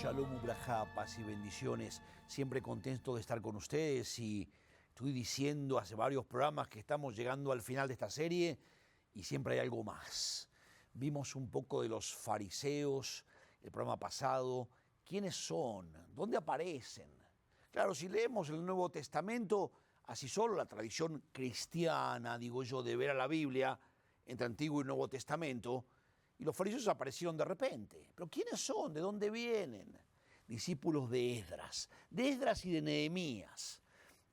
Shalom Ubrajá, paz y bendiciones. Siempre contento de estar con ustedes y estoy diciendo hace varios programas que estamos llegando al final de esta serie y siempre hay algo más. Vimos un poco de los fariseos el programa pasado. ¿Quiénes son? ¿Dónde aparecen? Claro, si leemos el Nuevo Testamento, así solo la tradición cristiana, digo yo, de ver a la Biblia entre Antiguo y Nuevo Testamento, y los fariseos aparecieron de repente. ¿Pero quiénes son? ¿De dónde vienen? Discípulos de Esdras y de Nehemías.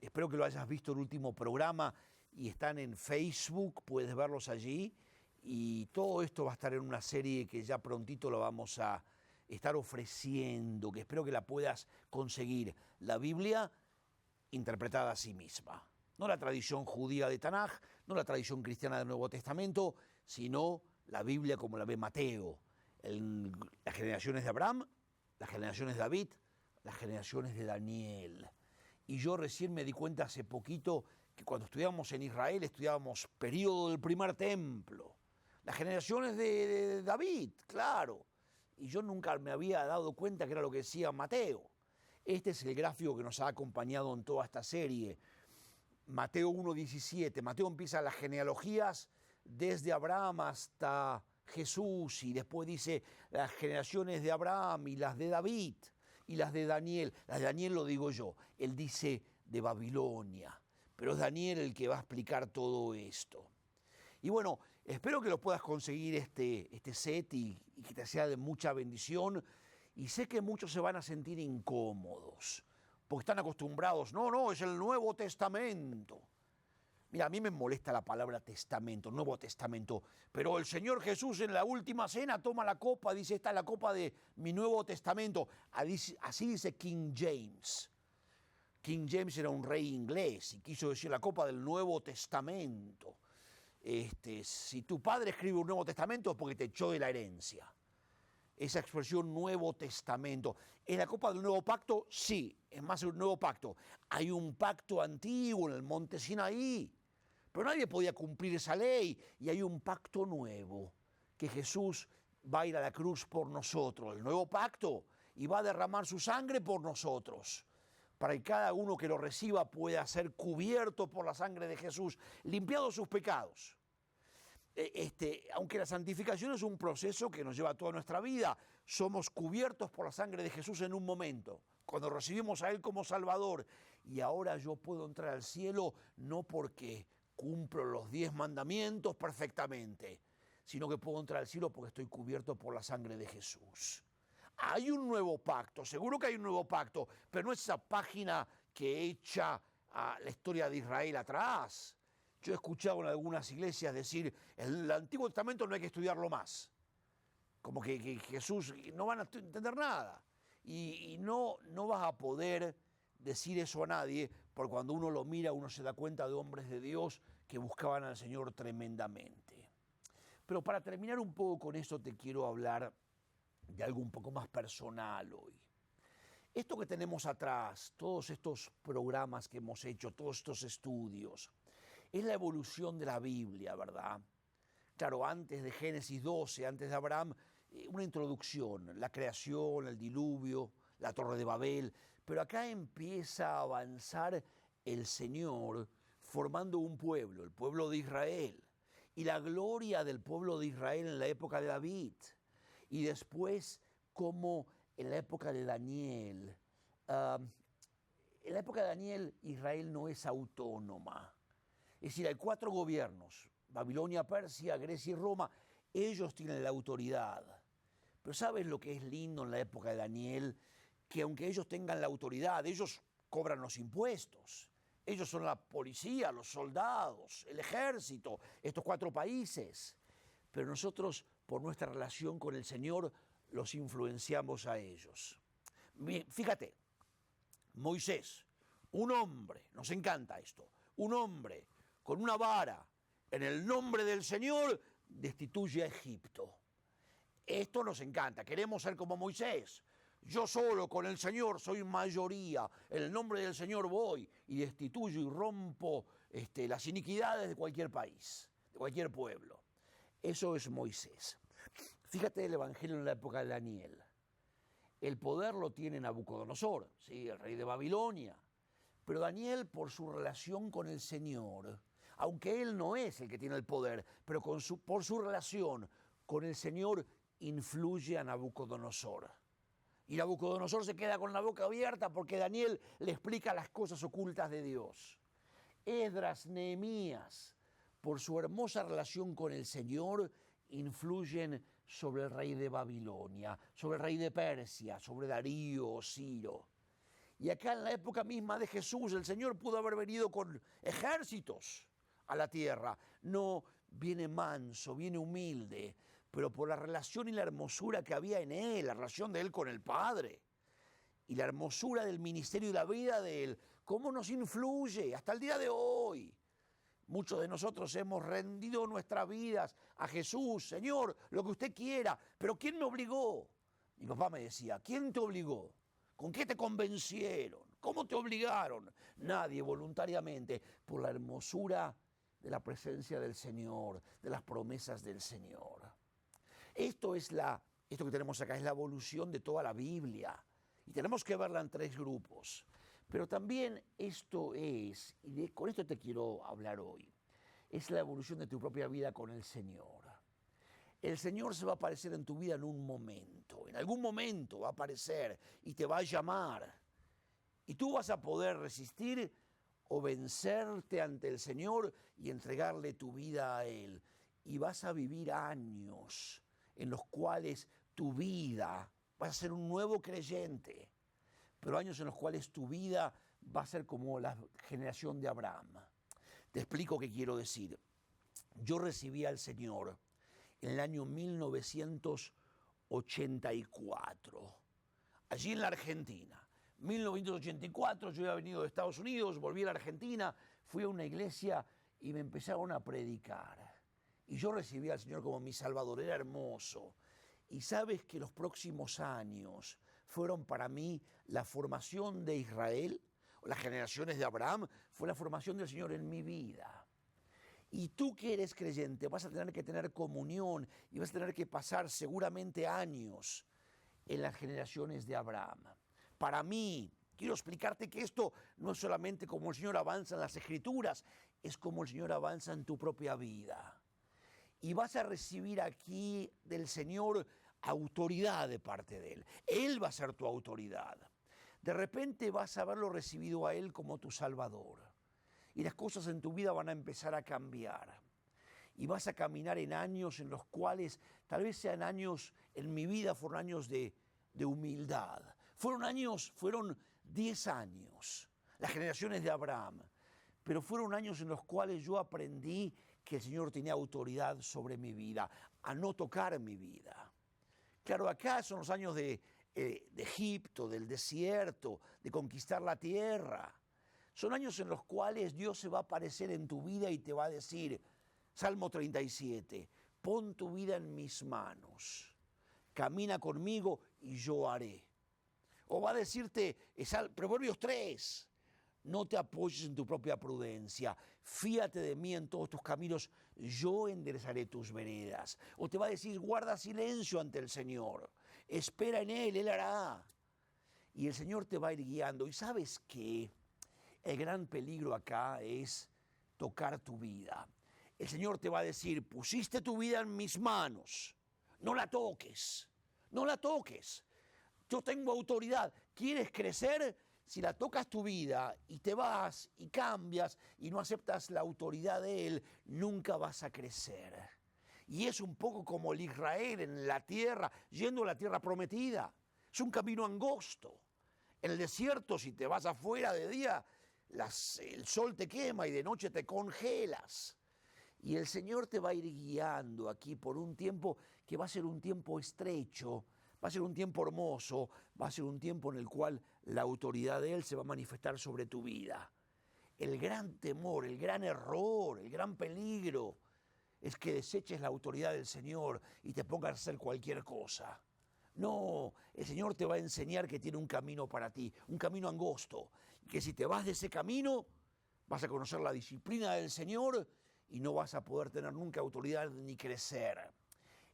Espero que lo hayas visto el último programa y están en Facebook, puedes verlos allí. Y todo esto va a estar en una serie que ya prontito lo vamos a estar ofreciendo, que espero que la puedas conseguir. La Biblia interpretada a sí misma. No la tradición judía de Tanaj, no la tradición cristiana del Nuevo Testamento, sino la Biblia como la ve Mateo, las generaciones de Abraham, las generaciones de David, las generaciones de Daniel. Y yo recién me di cuenta hace poquito que cuando estudiábamos en Israel, estudiábamos periodo del primer templo, las generaciones de David, claro. Y yo nunca me había dado cuenta que era lo que decía Mateo. Este es el gráfico que nos ha acompañado en toda esta serie. Mateo 1:17. Mateo empieza las genealogías desde Abraham hasta Jesús y después dice las generaciones de Abraham y las de David y las de Daniel. Las de Daniel lo digo yo, él dice de Babilonia, pero es Daniel el que va a explicar todo esto. Y bueno, espero que lo puedas conseguir este set y que te sea de mucha bendición. Y sé que muchos se van a sentir incómodos, porque están acostumbrados. No, es el Nuevo Testamento. Mira, a mí me molesta la palabra testamento, Nuevo Testamento, pero el Señor Jesús en la última cena toma la copa, dice, esta es la copa de mi Nuevo Testamento. Así dice King James. King James era un rey inglés y quiso decir la copa del Nuevo Testamento. Si tu padre escribe un Nuevo Testamento es porque te echó de la herencia. Esa expresión Nuevo Testamento. ¿Es la copa del Nuevo Pacto? Sí, es más un Nuevo Pacto. Hay un pacto antiguo en el monte Sinaí, pero nadie podía cumplir esa ley y hay un pacto nuevo, que Jesús va a ir a la cruz por nosotros, el nuevo pacto, y va a derramar su sangre por nosotros, para que cada uno que lo reciba pueda ser cubierto por la sangre de Jesús, limpiados sus pecados. Aunque la santificación es un proceso que nos lleva toda nuestra vida, somos cubiertos por la sangre de Jesús en un momento, cuando recibimos a Él como Salvador. Y ahora yo puedo entrar al cielo no porque cumplo los 10 mandamientos perfectamente, sino que puedo entrar al cielo porque estoy cubierto por la sangre de Jesús. Hay un nuevo pacto, seguro que hay un nuevo pacto, pero no es esa página que echa a la historia de Israel atrás. Yo he escuchado en algunas iglesias decir, el Antiguo Testamento no hay que estudiarlo más. Como que Jesús, no van a entender nada. Y no vas a poder decir eso a nadie, porque cuando uno lo mira, uno se da cuenta de hombres de Dios que buscaban al Señor tremendamente. Pero para terminar un poco con esto, te quiero hablar de algo un poco más personal hoy. Esto que tenemos atrás, todos estos programas que hemos hecho, todos estos estudios, es la evolución de la Biblia, ¿verdad? Claro, antes de Génesis 12, antes de Abraham, una introducción, la creación, el diluvio, la Torre de Babel, pero acá empieza a avanzar el Señor formando un pueblo, el pueblo de Israel, y la gloria del pueblo de Israel en la época de David, y después como en la época de Daniel. En la época de Daniel, Israel no es autónoma. Es decir, hay 4 gobiernos, Babilonia, Persia, Grecia y Roma. Ellos tienen la autoridad. Pero ¿sabes lo que es lindo en la época de Daniel? Que aunque ellos tengan la autoridad, ellos cobran los impuestos. Ellos son la policía, los soldados, el ejército, estos 4 países. Pero nosotros, por nuestra relación con el Señor, los influenciamos a ellos. Fíjate, Moisés, un hombre, nos encanta esto, un hombre con una vara, en el nombre del Señor, destituye a Egipto. Esto nos encanta, queremos ser como Moisés. Yo solo con el Señor soy mayoría, en el nombre del Señor voy y destituyo y rompo las iniquidades de cualquier país, de cualquier pueblo. Eso es Moisés. Fíjate el Evangelio en la época de Daniel. El poder lo tiene Nabucodonosor, ¿sí? El rey de Babilonia. Pero Daniel, por su relación con el Señor, aunque él no es el que tiene el poder, pero por su relación con el Señor, influye a Nabucodonosor. Y Nabucodonosor se queda con la boca abierta porque Daniel le explica las cosas ocultas de Dios. Esdras, Nehemías, por su hermosa relación con el Señor, influyen sobre el rey de Babilonia, sobre el rey de Persia, sobre Darío o Ciro. Y acá en la época misma de Jesús, el Señor pudo haber venido con ejércitos a la tierra. No, viene manso, viene humilde, pero por la relación y la hermosura que había en Él, la relación de Él con el Padre, y la hermosura del ministerio y la vida de Él, cómo nos influye hasta el día de hoy. Muchos de nosotros hemos rendido nuestras vidas a Jesús. Señor, lo que usted quiera, pero ¿quién me obligó? Mi papá me decía, ¿quién te obligó? ¿Con qué te convencieron? ¿Cómo te obligaron? Nadie, voluntariamente, por la hermosura de la presencia del Señor, de las promesas del Señor. Esto que tenemos acá es la evolución de toda la Biblia. Y tenemos que verla en 3 grupos. Pero también esto es, y con esto te quiero hablar hoy, es la evolución de tu propia vida con el Señor. El Señor se va a aparecer en tu vida en un momento, en algún momento va a aparecer y te va a llamar. Y tú vas a poder resistir o vencerte ante el Señor y entregarle tu vida a Él. Y vas a vivir años en los cuales tu vida vas a ser un nuevo creyente, pero años en los cuales tu vida va a ser como la generación de Abraham. Te explico qué quiero decir. Yo recibí al Señor en el año 1984, allí en la Argentina. 1984, yo había venido de Estados Unidos, volví a la Argentina, fui a una iglesia y me empezaron a predicar. Y yo recibí al Señor como mi Salvador, era hermoso. Y sabes que los próximos años fueron para mí la formación de Israel, las generaciones de Abraham, fue la formación del Señor en mi vida. Y tú que eres creyente vas a tener que tener comunión y vas a tener que pasar seguramente años en las generaciones de Abraham. Para mí, quiero explicarte que esto no es solamente como el Señor avanza en las Escrituras, es como el Señor avanza en tu propia vida. Y vas a recibir aquí del Señor autoridad de parte de Él. Él va a ser tu autoridad. De repente vas a haberlo recibido a Él como tu Salvador. Y las cosas en tu vida van a empezar a cambiar. Y vas a caminar en años en los cuales, tal vez sean años, en mi vida fueron años de humildad. Fueron 10 años, las generaciones de Abraham. Pero fueron años en los cuales yo aprendí que el Señor tenía autoridad sobre mi vida, a no tocar mi vida. Claro, acá son los años de Egipto, del desierto, de conquistar la tierra. Son años en los cuales Dios se va a aparecer en tu vida y te va a decir, Salmo 37, pon tu vida en mis manos, camina conmigo y yo haré. O va a decirte, Proverbios 3, no te apoyes en tu propia prudencia, fíate de mí en todos tus caminos, yo enderezaré tus veredas. O te va a decir, guarda silencio ante el Señor, espera en Él hará. Y el Señor te va a ir guiando. ¿Y sabes qué? El gran peligro acá es tocar tu vida. El Señor te va a decir, pusiste tu vida en mis manos, no la toques, no la toques. Yo tengo autoridad. ¿Quieres crecer? Si la tocas tu vida y te vas y cambias y no aceptas la autoridad de Él, nunca vas a crecer. Y es un poco como el Israel en la tierra, yendo a la tierra prometida. Es un camino angosto. En el desierto, si te vas afuera de día, el sol te quema y de noche te congelas. Y el Señor te va a ir guiando aquí por un tiempo que va a ser un tiempo estrecho, va a ser un tiempo hermoso, va a ser un tiempo en el cual la autoridad de Él se va a manifestar sobre tu vida. El gran temor, el gran error, el gran peligro es que deseches la autoridad del Señor y te pongas a hacer cualquier cosa. No, el Señor te va a enseñar que tiene un camino para ti, un camino angosto, que si te vas de ese camino vas a conocer la disciplina del Señor y no vas a poder tener nunca autoridad ni crecer.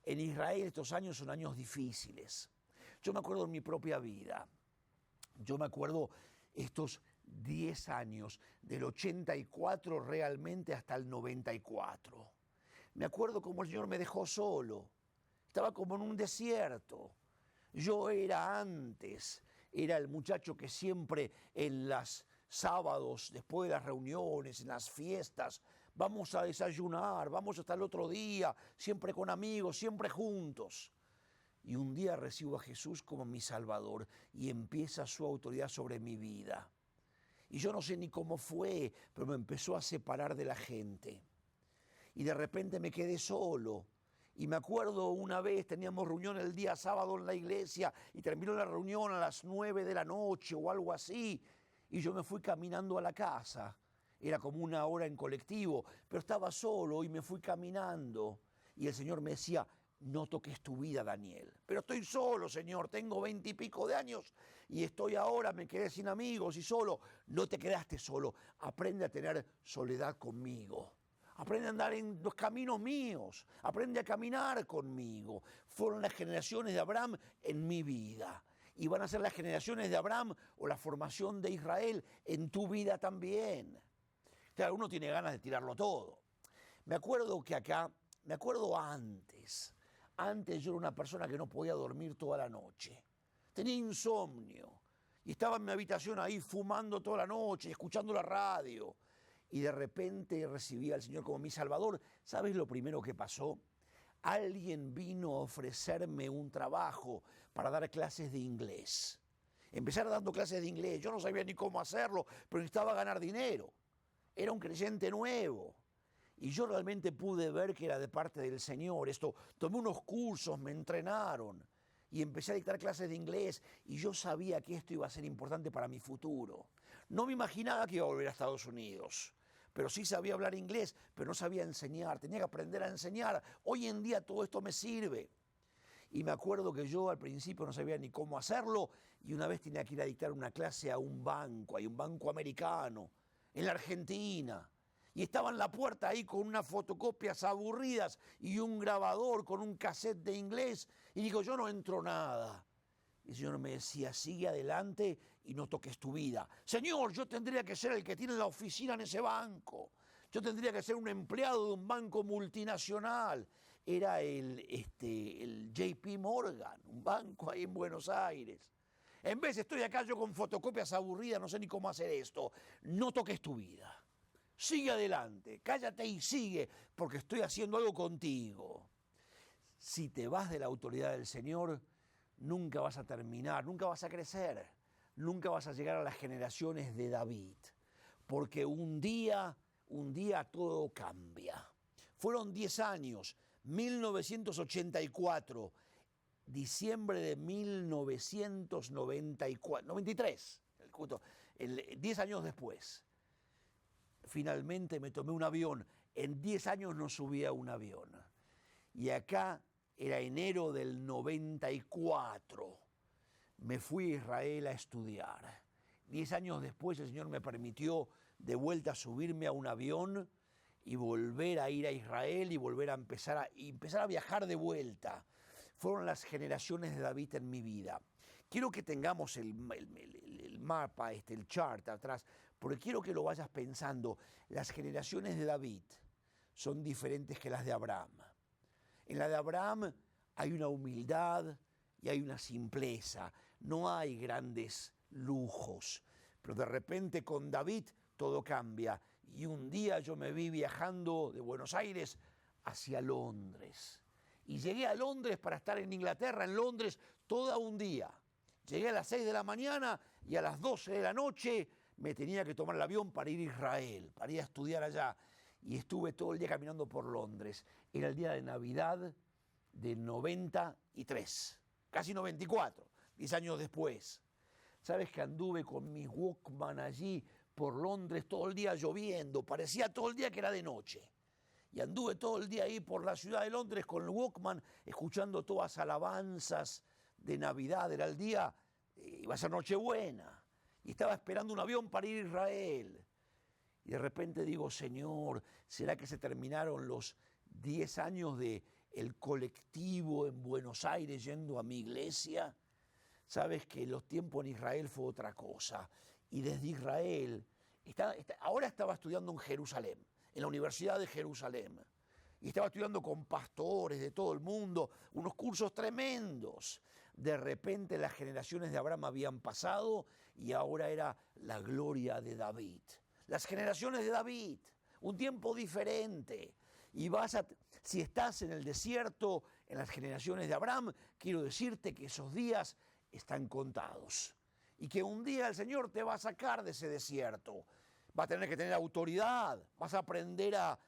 En Israel estos años son años difíciles. Yo me acuerdo en mi propia vida. Yo me acuerdo estos 10 años, del 84 realmente hasta el 94. Me acuerdo cómo el Señor me dejó solo. Estaba como en un desierto. Yo era el muchacho que siempre en los sábados, después de las reuniones, en las fiestas, vamos a desayunar, vamos hasta el otro día, siempre con amigos, siempre juntos. Y un día recibo a Jesús como mi Salvador y empieza su autoridad sobre mi vida. Y yo no sé ni cómo fue, pero me empezó a separar de la gente. Y de repente me quedé solo. Y me acuerdo una vez, teníamos reunión el día sábado en la iglesia y terminó la reunión a las 9 de la noche o algo así. Y yo me fui caminando a la casa. Era como una hora en colectivo, pero estaba solo y me fui caminando. Y el Señor me decía, no toques tu vida, Daniel. Pero estoy solo, Señor, tengo 20 y pico de años y estoy ahora, me quedé sin amigos y solo. No te quedaste solo, aprende a tener soledad conmigo. Aprende a andar en los caminos míos, aprende a caminar conmigo. Fueron las generaciones de Abraham en mi vida. Y van a ser las generaciones de Abraham o la formación de Israel en tu vida también. Claro, uno tiene ganas de tirarlo todo. Me acuerdo antes. Antes yo era una persona que no podía dormir toda la noche. Tenía insomnio. Y estaba en mi habitación ahí fumando toda la noche, escuchando la radio. Y de repente recibí al Señor como mi Salvador. ¿Sabes lo primero que pasó? Alguien vino a ofrecerme un trabajo para dar clases de inglés. Empezar dando clases de inglés. Yo no sabía ni cómo hacerlo, pero necesitaba ganar dinero. Era un creyente nuevo. Y yo realmente pude ver que era de parte del Señor. Tomé unos cursos, me entrenaron y empecé a dictar clases de inglés y yo sabía que esto iba a ser importante para mi futuro. No me imaginaba que iba a volver a Estados Unidos, pero sí sabía hablar inglés, pero no sabía enseñar, tenía que aprender a enseñar. Hoy en día todo esto me sirve. Y me acuerdo que yo al principio no sabía ni cómo hacerlo y una vez tenía que ir a dictar una clase a un banco, hay un banco americano, en la Argentina. Y estaba en la puerta ahí con unas fotocopias aburridas y un grabador con un cassette de inglés. Y digo, yo no entro nada. Y el Señor me decía, sigue adelante y no toques tu vida. Señor, yo tendría que ser el que tiene la oficina en ese banco. Yo tendría que ser un empleado de un banco multinacional. Era el JP Morgan, un banco ahí en Buenos Aires. En vez estoy acá yo con fotocopias aburridas, no sé ni cómo hacer esto. No toques tu vida. Sigue adelante, cállate y sigue, porque estoy haciendo algo contigo. Si te vas de la autoridad del Señor, nunca vas a terminar, nunca vas a crecer, nunca vas a llegar a las generaciones de David, porque un día todo cambia. Fueron 10 años, 1984, diciembre de 1993, 10 años después. Finalmente me tomé un avión. En 10 años no subí a un avión. Y acá era enero del 94. Me fui a Israel a estudiar. 10 años después el Señor me permitió de vuelta subirme a un avión y volver a ir a Israel y volver a empezar a viajar de vuelta. Fueron las generaciones de David en mi vida. Quiero que tengamos el mapa, el chart atrás, porque quiero que lo vayas pensando. Las generaciones de David son diferentes que las de Abraham. En la de Abraham hay una humildad y hay una simpleza. No hay grandes lujos. Pero de repente con David todo cambia. Y un día yo me vi viajando de Buenos Aires hacia Londres. Y llegué a Londres para estar en Inglaterra, en Londres, todo un día. Llegué a las 6 de la mañana y a las 12 de la noche me tenía que tomar el avión para ir a Israel, para ir a estudiar allá. Y estuve todo el día caminando por Londres. Era el día de Navidad del 93, casi 94, 10 años después. ¿Sabes que anduve con mi Walkman allí por Londres todo el día lloviendo? Parecía todo el día que era de noche. Y anduve todo el día ahí por la ciudad de Londres con el Walkman, escuchando todas alabanzas de Navidad. Era el día, iba a ser Nochebuena. Y estaba esperando un avión para ir a Israel. Y de repente digo, Señor, ¿será que se terminaron los 10 años del colectivo en Buenos Aires yendo a mi iglesia? Sabes que los tiempos en Israel fue otra cosa. Y desde Israel, ahora estaba estudiando en Jerusalén, en la Universidad de Jerusalén. Y estaba estudiando con pastores de todo el mundo, unos cursos tremendos. De repente las generaciones de Abraham habían pasado y ahora era la gloria de David. Las generaciones de David, un tiempo diferente. Y si estás en el desierto, en las generaciones de Abraham, quiero decirte que esos días están contados. Y que un día el Señor te va a sacar de ese desierto. Vas a tener que tener autoridad, vas a aprender a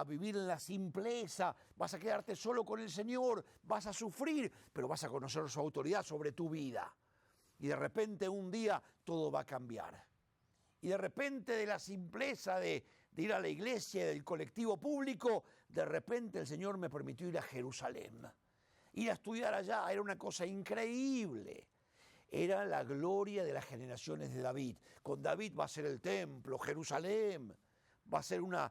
vivir en la simpleza, vas a quedarte solo con el Señor, vas a sufrir, pero vas a conocer su autoridad sobre tu vida. Y de repente un día todo va a cambiar. Y de repente de la simpleza de ir a la iglesia, del colectivo público, de repente el Señor me permitió ir a Jerusalén. Ir a estudiar allá era una cosa increíble. Era la gloria de las generaciones de David. Con David va a ser el templo, Jerusalén. Va a ser una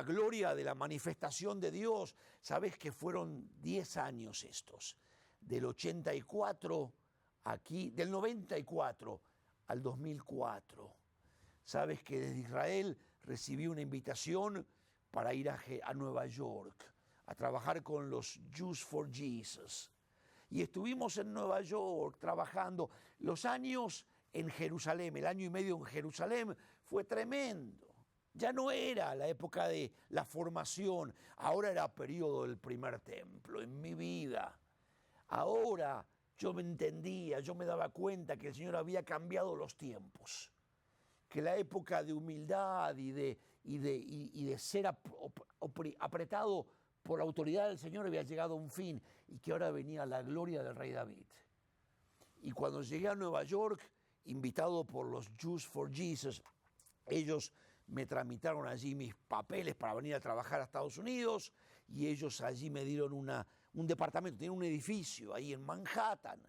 gloria de la manifestación de Dios. Sabes que fueron 10 años estos, del 84 aquí, del 94 al 2004. Sabes que desde Israel recibí una invitación para ir a Nueva York, a trabajar con los Jews for Jesus. Y estuvimos en Nueva York trabajando. Los años en Jerusalén, el año y medio en Jerusalén, fue tremendo. Ya no era la época de la formación, ahora era periodo del primer templo en mi vida. Ahora yo me entendía, yo me daba cuenta que el Señor había cambiado los tiempos, que la época de humildad y de ser apretado por la autoridad del Señor había llegado a un fin y que ahora venía la gloria del rey David. Y cuando llegué a Nueva York, invitado por los Jews for Jesus, ellos me tramitaron allí mis papeles para venir a trabajar a Estados Unidos y ellos allí me dieron un departamento, tienen un edificio ahí en Manhattan.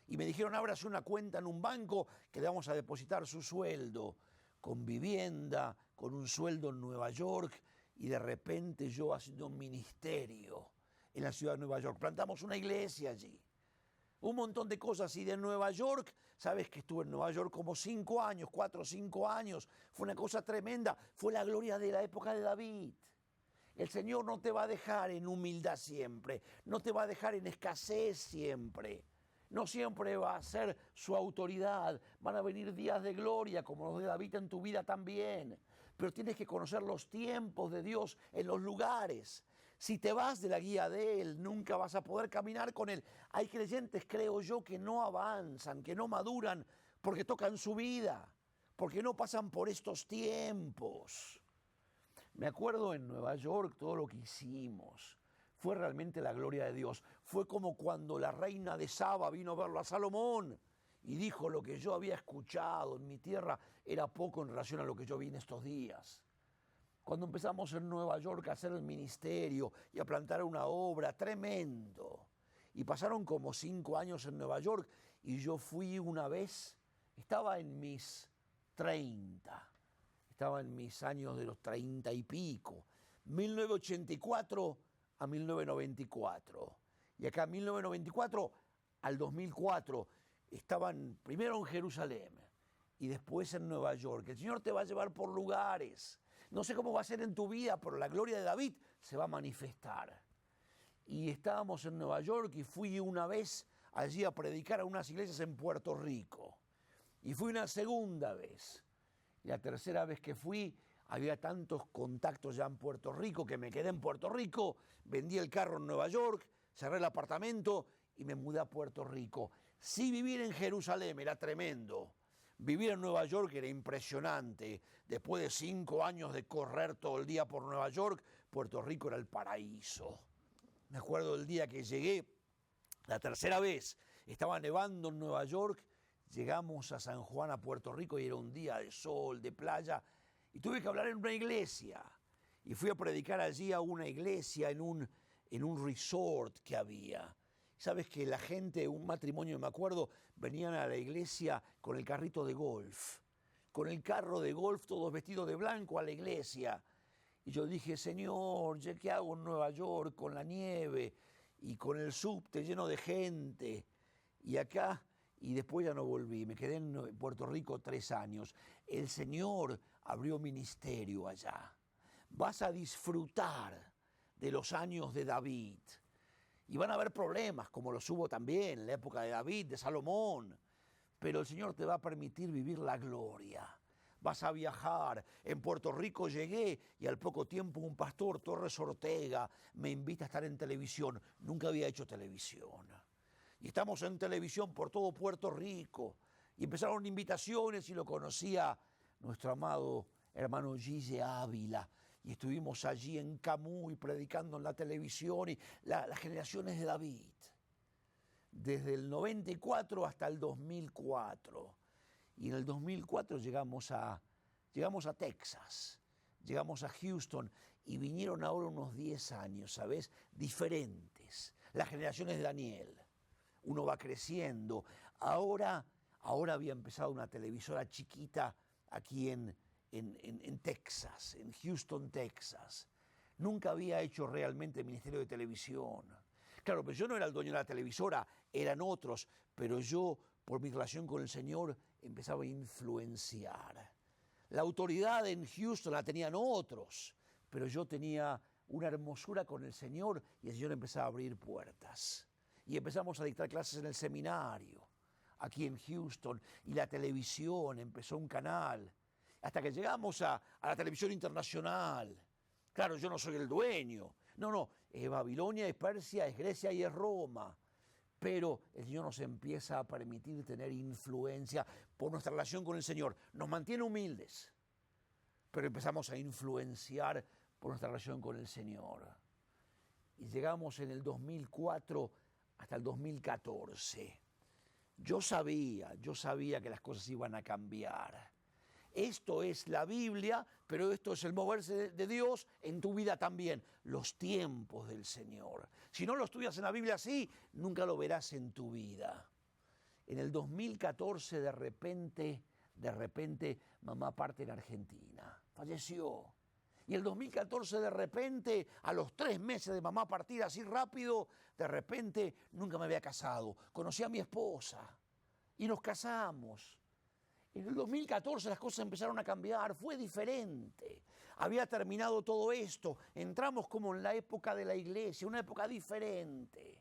Y me dijeron, ábrase una cuenta en un banco que le vamos a depositar su sueldo, con vivienda, con un sueldo en Nueva York. Y de repente yo haciendo un ministerio en la ciudad de Nueva York. Plantamos una iglesia allí. Un montón de cosas. Y de Nueva York, sabes que estuve en Nueva York como 5 años, 4 o 5 años. Fue una cosa tremenda. Fue la gloria de la época de David. El Señor no te va a dejar en humildad siempre. No te va a dejar en escasez siempre. No siempre va a ser su autoridad. Van a venir días de gloria como los de David en tu vida también. Pero tienes que conocer los tiempos de Dios en los lugares. Si te vas de la guía de Él, nunca vas a poder caminar con Él. Hay creyentes, creo yo, que no avanzan, que no maduran porque tocan su vida, porque no pasan por estos tiempos. Me acuerdo en Nueva York todo lo que hicimos. Fue realmente la gloria de Dios. Fue como cuando la reina de Saba vino a verlo a Salomón y dijo: lo que yo había escuchado en mi tierra era poco en relación a lo que yo vi en estos días. Cuando empezamos en Nueva York a hacer el ministerio y a plantar una obra, tremendo. Y pasaron como 5 años en Nueva York y yo fui una vez, estaba en mis 30, estaba en mis años de los 30 y pico, 1984 a 1994. Y acá 1994 al 2004 estaban primero en Jerusalén y después en Nueva York. El Señor te va a llevar por lugares. No sé cómo va a ser en tu vida, pero la gloria de David se va a manifestar. Y estábamos en Nueva York y fui una vez allí a predicar a unas iglesias en Puerto Rico. Y fui una segunda vez. Y la tercera vez que fui, había tantos contactos ya en Puerto Rico que me quedé en Puerto Rico, vendí el carro en Nueva York, cerré el apartamento y me mudé a Puerto Rico. Sí, vivir en Jerusalén era tremendo. Vivir en Nueva York era impresionante. Después de 5 años de correr todo el día por Nueva York, Puerto Rico era el paraíso. Me acuerdo del día que llegué, la tercera vez, estaba nevando en Nueva York, llegamos a San Juan, a Puerto Rico, y era un día de sol, de playa, y tuve que hablar en una iglesia. Y fui a predicar allí a una iglesia en un resort que había. Sabes que la gente, un matrimonio, me acuerdo, venían a la iglesia con el carrito de golf, con el carro de golf, todos vestidos de blanco a la iglesia. Y yo dije: Señor, ¿qué hago en Nueva York con la nieve y con el subte lleno de gente? Y acá, y después ya no volví. Me quedé en Puerto Rico 3 años. El Señor abrió ministerio allá. Vas a disfrutar de los años de David. Y van a haber problemas, como los hubo también en la época de David, de Salomón. Pero el Señor te va a permitir vivir la gloria. Vas a viajar. En Puerto Rico llegué y al poco tiempo un pastor, Torres Ortega, me invita a estar en televisión. Nunca había hecho televisión. Y estamos en televisión por todo Puerto Rico. Y empezaron invitaciones y lo conocía nuestro amado hermano Gille Ávila. Y estuvimos allí en Camuy predicando en la televisión y las generaciones de David. Desde el 94 hasta el 2004. Y en el 2004 llegamos a Texas, llegamos a Houston y vinieron ahora unos 10 años, ¿sabes? Diferentes. Las generaciones de Daniel. Uno va creciendo. Ahora había empezado una televisora chiquita aquí en Texas, en Houston, Texas. Nunca había hecho realmente ministerio de televisión. Claro, pero yo no era el dueño de la televisora, eran otros, pero yo, por mi relación con el Señor, empezaba a influenciar. La autoridad en Houston la tenían otros, pero yo tenía una hermosura con el Señor y el Señor empezaba a abrir puertas. Y empezamos a dictar clases en el seminario, aquí en Houston, y la televisión, empezó un canal, hasta que llegamos a la televisión internacional. Claro, yo no soy el dueño, no, es Babilonia, es Persia, es Grecia y es Roma. Pero el Señor nos empieza a permitir tener influencia por nuestra relación con el Señor. Nos mantiene humildes, pero empezamos a influenciar por nuestra relación con el Señor. Y llegamos en el 2004 hasta el 2014. Yo sabía que las cosas iban a cambiar. Esto es la Biblia, pero esto es el moverse de Dios en tu vida también. Los tiempos del Señor. Si no lo estudias en la Biblia así, nunca lo verás en tu vida. En el 2014, de repente, mamá parte en Argentina. Falleció. Y el 2014, de repente, a los 3 meses de mamá partir así rápido, de repente, nunca me había casado. Conocí a mi esposa y nos casamos. En el 2014 las cosas empezaron a cambiar, fue diferente. Había terminado todo esto, entramos como en la época de la iglesia, una época diferente.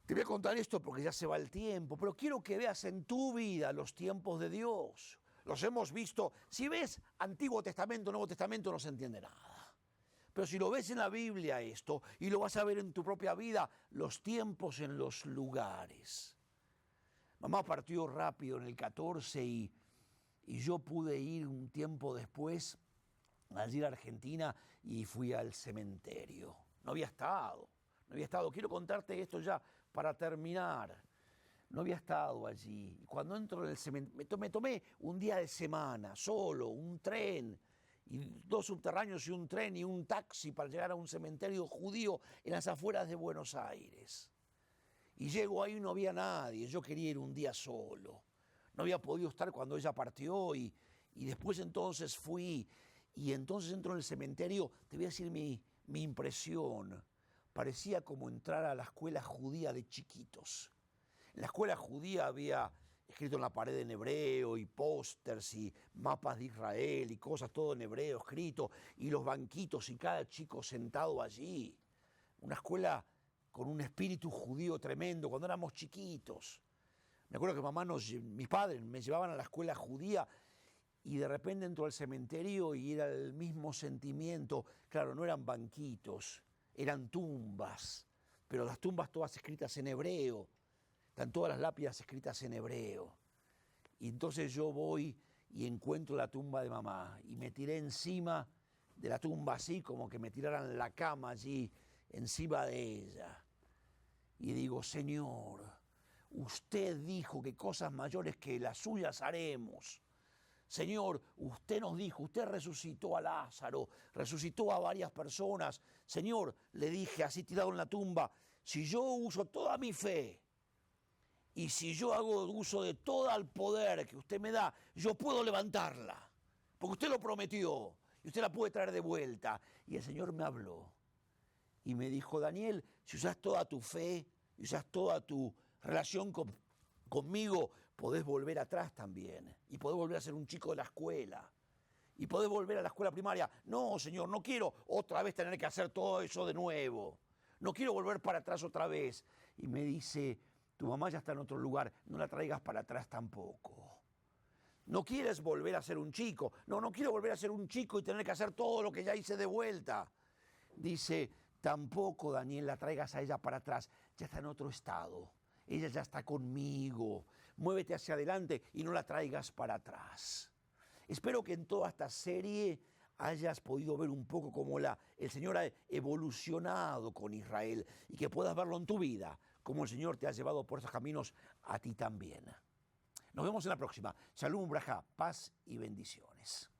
Te voy a contar esto porque ya se va el tiempo, pero quiero que veas en tu vida los tiempos de Dios. Los hemos visto. Si ves Antiguo Testamento, Nuevo Testamento, no se entiende nada. Pero si lo ves en la Biblia esto, y lo vas a ver en tu propia vida, los tiempos en los lugares. Mamá partió rápido en el 14 y yo pude ir un tiempo después allí a Argentina y fui al cementerio. No había estado. Quiero contarte esto ya para terminar. No había estado allí. Cuando entro en el cementerio, me tomé un día de semana, solo, un tren, y 2 subterráneos y un tren y un taxi para llegar a un cementerio judío en las afueras de Buenos Aires. Y llego ahí y no había nadie, yo quería ir un día solo. No había podido estar cuando ella partió y después entonces fui. Y entonces entro en el cementerio, te voy a decir mi impresión. Parecía como entrar a la escuela judía de chiquitos. En la escuela judía había escrito en la pared en hebreo y pósters y mapas de Israel y cosas, todo en hebreo escrito, y los banquitos y cada chico sentado allí. Una escuela con un espíritu judío tremendo, cuando éramos chiquitos. Me acuerdo que mis padres me llevaban a la escuela judía y de repente entro al cementerio y era el mismo sentimiento. Claro, no eran banquitos, eran tumbas, pero las tumbas todas escritas en hebreo. Están todas las lápidas escritas en hebreo. Y entonces yo voy y encuentro la tumba de mamá y me tiré encima de la tumba así, como que me tiraran la cama allí encima de ella. Y digo, Señor, usted dijo que cosas mayores que las suyas haremos. Señor, usted nos dijo, usted resucitó a Lázaro, resucitó a varias personas. Señor, le dije así tirado en la tumba, si yo uso toda mi fe y si yo hago uso de todo el poder que usted me da, yo puedo levantarla, porque usted lo prometió y usted la puede traer de vuelta. Y el Señor me habló y me dijo, Daniel, si usas toda tu fe y usas toda tu relación Conmigo podés volver atrás también y podés volver a ser un chico de la escuela. Y podés volver a la escuela primaria. No, Señor, no quiero otra vez tener que hacer todo eso de nuevo. No quiero volver para atrás otra vez. Y me dice, tu mamá ya está en otro lugar, no la traigas para atrás tampoco. No quieres volver a ser un chico. No, no quiero volver a ser un chico y tener que hacer todo lo que ya hice de vuelta. Dice, tampoco, Daniel, la traigas a ella para atrás. Ya está en otro estado. Ella ya está conmigo. Muévete hacia adelante y no la traigas para atrás. Espero que en toda esta serie hayas podido ver un poco cómo el Señor ha evolucionado con Israel y que puedas verlo en tu vida, cómo el Señor te ha llevado por esos caminos a ti también. Nos vemos en la próxima. Shalom, braja, paz y bendiciones.